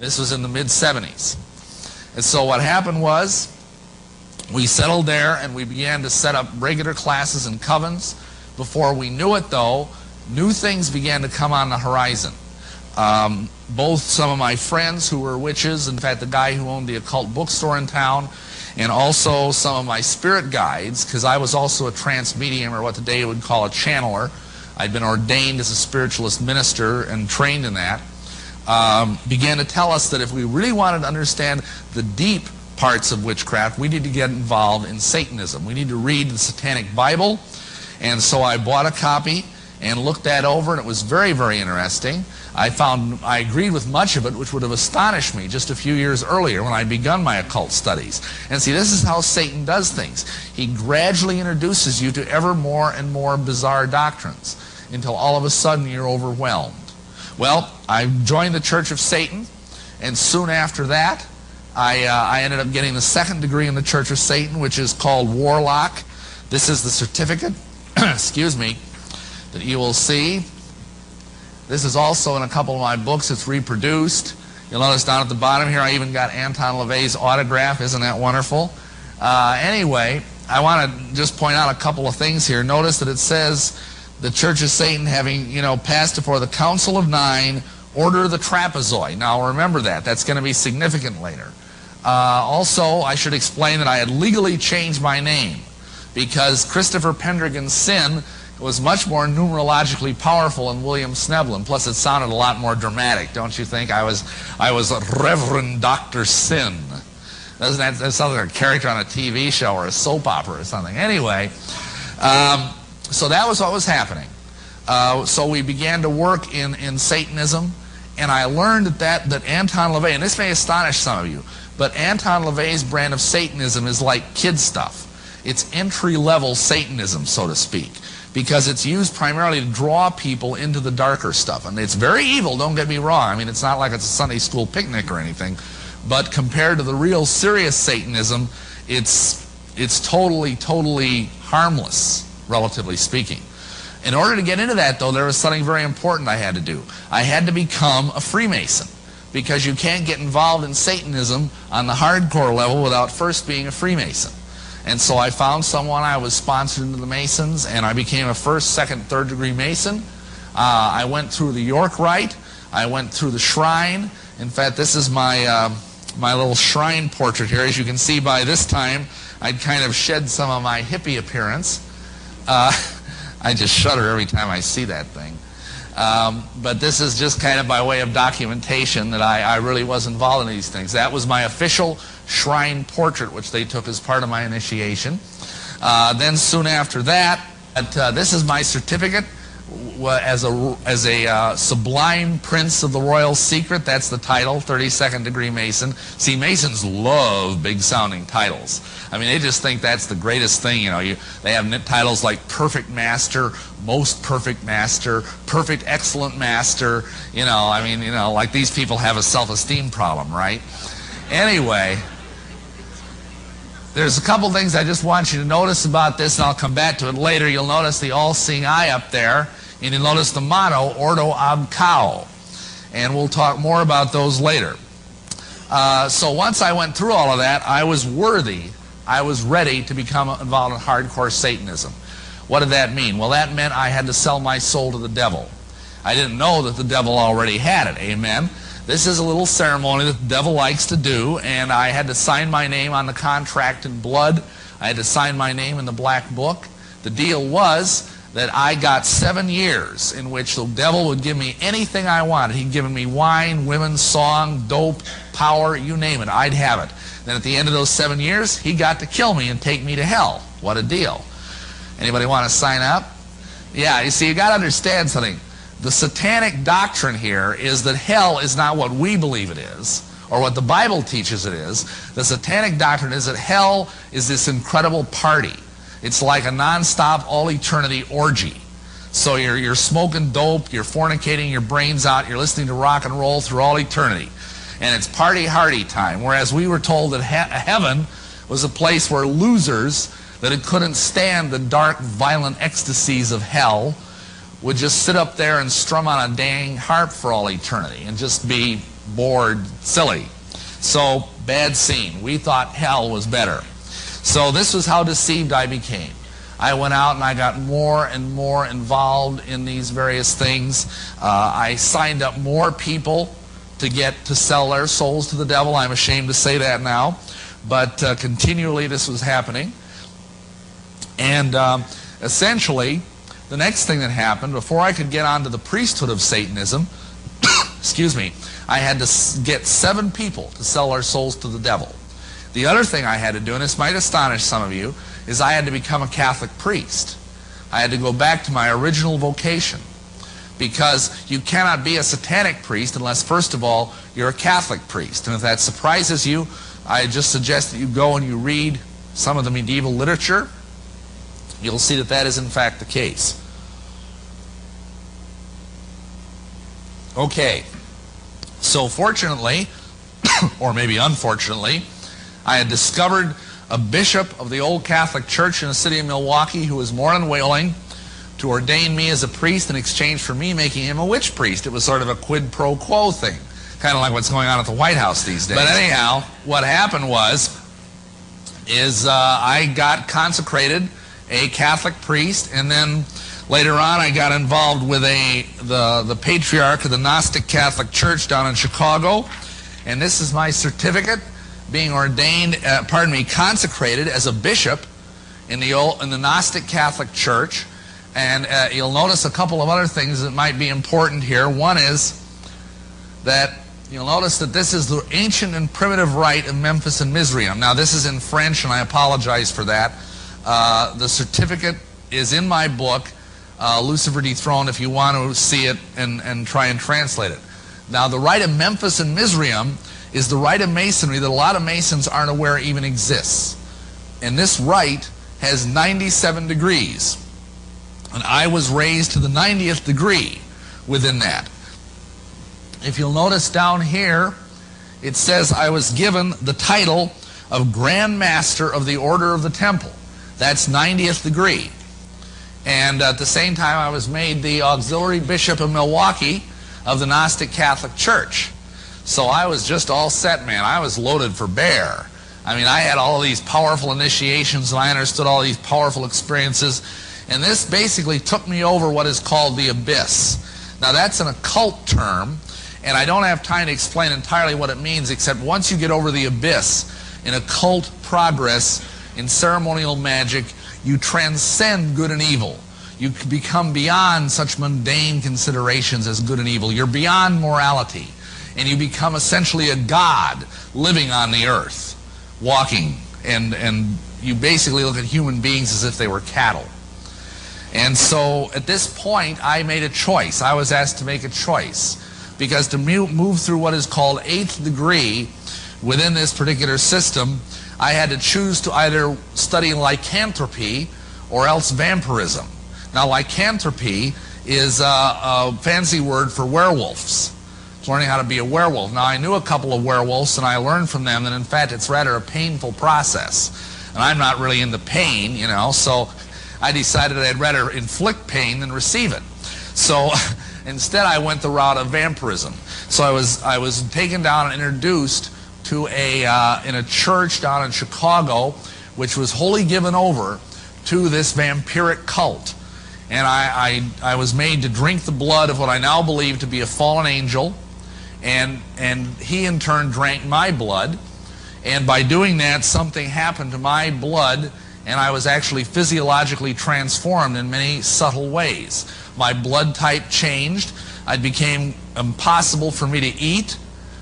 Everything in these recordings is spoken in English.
This was in the mid-70s. And so what happened was, we settled there and we began to set up regular classes and covens. Before we knew it, though, new things began to come on the horizon. Both some of my friends who were witches, in fact, the guy who owned the occult bookstore in town, and also some of my spirit guides, because I was also a trance medium, or what today would call a channeler. I'd been ordained as a spiritualist minister and trained in that, began to tell us that if we really wanted to understand the deep parts of witchcraft, we need to get involved in Satanism. We need to read the Satanic Bible. And so I bought a copy and looked that over, and it was very, very interesting. I agreed with much of it, which would have astonished me just a few years earlier when I'd begun my occult studies. And see, this is how Satan does things. He gradually introduces you to ever more and more bizarre doctrines until all of a sudden you're overwhelmed. Well, I joined the Church of Satan, and soon after that, I ended up getting the 2nd degree in the Church of Satan, which is called Warlock. This is the certificate, excuse me, that you will see. This is also in a couple of my books. It's reproduced. You'll notice down at the bottom here, I even got Anton LaVey's autograph. Isn't that wonderful? Anyway, I want to just point out a couple of things here. Notice that it says, the Church of Satan having, passed before the Council of Nine, order the trapezoid. Now remember that. That's going to be significant later. Also, I should explain that I had legally changed my name because Christopher Pendragon's sin was much more numerologically powerful than William Schnoebelen. Plus, it sounded a lot more dramatic, don't you think? I was Reverend Dr. Sin. Doesn't that sound like a character on a TV show or a soap opera or something? Anyway, so that was what was happening. So we began to work in Satanism, and I learned that Anton LaVey, and this may astonish some of you, but Anton LaVey's brand of Satanism is like kid stuff. It's entry-level Satanism, so to speak, because it's used primarily to draw people into the darker stuff. And it's very evil, don't get me wrong. I mean, it's not like it's a Sunday school picnic or anything, but compared to the real serious Satanism, it's totally, totally harmless, relatively speaking. In order to get into that, though, there was something very important I had to do. I had to become a Freemason, because you can't get involved in Satanism on the hardcore level without first being a Freemason. And so I found someone. I was sponsored into the Masons, and I became a 1st, 2nd, 3rd degree Mason. I went through the York Rite. I went through the Shrine. In fact, this is my my little shrine portrait here. As you can see, by this time, I'd kind of shed some of my hippie appearance. I just shudder every time I see that thing. But this is just kind of by way of documentation that I really was involved in these things. That was my official shrine portrait, which they took as part of my initiation. Then soon after that, this is my certificate as a sublime prince of the royal secret. That's the title, 32nd degree Mason. See, Masons love big sounding titles. I mean, they just think that's the greatest thing. They have titles like perfect master, most perfect master, perfect excellent master. Like these people have a self-esteem problem, right? Anyway, there's a couple things I just want you to notice about this, and I'll come back to it later. You'll notice the all-seeing eye up there, and you'll notice the motto, Ordo Ab Chao. And we'll talk more about those later. So once I went through all of that, I was worthy. I was ready to become involved in hardcore Satanism. What did that mean? Well, that meant I had to sell my soul to the devil. I didn't know that the devil already had it. Amen? This is a little ceremony that the devil likes to do, and I had to sign my name on the contract in blood. I had to sign my name in the black book. The deal was that I got 7 years in which the devil would give me anything I wanted. He'd given me wine, women, song, dope, power, you name it, I'd have it. Then at the end of those 7 years, he got to kill me and take me to hell. What a deal. Anybody want to sign up? Yeah, you see, you got to understand something. The satanic doctrine here is that hell is not what we believe it is, or what the Bible teaches it is. The satanic doctrine is that hell is this incredible party. It's like a non-stop, all-eternity orgy. So you're smoking dope, you're fornicating your brains out, you're listening to rock and roll through all eternity. And it's party-hardy time, whereas we were told that heaven was a place where losers that couldn't stand the dark, violent ecstasies of hell would just sit up there and strum on a dang harp for all eternity and just be bored, silly. So, bad scene. We thought hell was better. So this was how deceived I became. I went out and I got more and more involved in these various things. I signed up more people to sell their souls to the devil. I'm ashamed to say that now. But continually this was happening. And essentially, the next thing that happened, before I could get onto the priesthood of Satanism, excuse me, I had to get 7 people to sell their souls to the devil. The other thing I had to do, and this might astonish some of you, is I had to become a Catholic priest. I had to go back to my original vocation, because you cannot be a satanic priest unless, first of all, you're a Catholic priest. And if that surprises you, I just suggest that you go and you read some of the medieval literature. You'll see that that is in fact the case. Okay, so fortunately, or maybe unfortunately, I had discovered a bishop of the old Catholic Church in the city of Milwaukee who was more than willing to ordain me as a priest in exchange for me making him a witch priest. It was sort of a quid pro quo thing, kind of like what's going on at the White House these days. But anyhow, what happened is I got consecrated a Catholic priest, and then later on I got involved with the patriarch of the Gnostic Catholic Church down in Chicago, and this is my certificate, being ordained, consecrated as a bishop in the Gnostic Catholic Church. And you'll notice a couple of other things that might be important here. One is that you'll notice that this is the ancient and primitive rite of Memphis and Mizraim. Now this is in French, and I apologize for that. The certificate is in my book, Lucifer Dethroned, if you want to see it and try and translate it. Now the rite of Memphis and Mizraim is the rite of Masonry that a lot of Masons aren't aware even exists. And this rite has 97 degrees. And I was raised to the 90th degree within that. If you'll notice down here, it says I was given the title of Grand Master of the Order of the Temple. That's 90th degree. And at the same time, I was made the Auxiliary Bishop of Milwaukee of the Gnostic Catholic Church. So I was just all set, man. I was loaded for bear. I mean, I had all of these powerful initiations, and I understood all these powerful experiences. And this basically took me over what is called the abyss. Now, that's an occult term, and I don't have time to explain entirely what it means, except once you get over the abyss in occult progress, in ceremonial magic, you transcend good and evil. You become beyond such mundane considerations as good and evil. You're beyond morality. And you become essentially a god living on the earth, walking, and you basically look at human beings as if they were cattle. And so at this point I made a choice. I was asked to make a choice, because to move through what is called 8th degree within this particular system, I had to choose to either study lycanthropy or else vampirism. Now lycanthropy is a fancy word for werewolves. It's learning how to be a werewolf. Now I knew a couple of werewolves, and I learned from them that in fact it's rather a painful process. And I'm not really into pain, you know, so I decided I'd rather inflict pain than receive it. So instead I went the route of vampirism. So I was taken down and introduced to in a church down in Chicago, which was wholly given over to this vampiric cult. And I was made to drink the blood of what I now believe to be a fallen angel, and he in turn drank my blood, and by doing that something happened to my blood, and I was actually physiologically transformed in many subtle ways. My blood type changed. It became impossible for me to eat.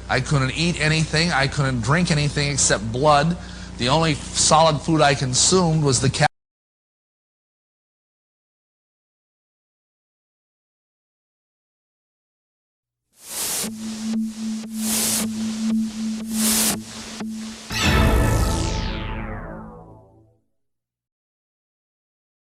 I couldn't eat anything. I couldn't drink anything except blood. The only solid food I consumed was the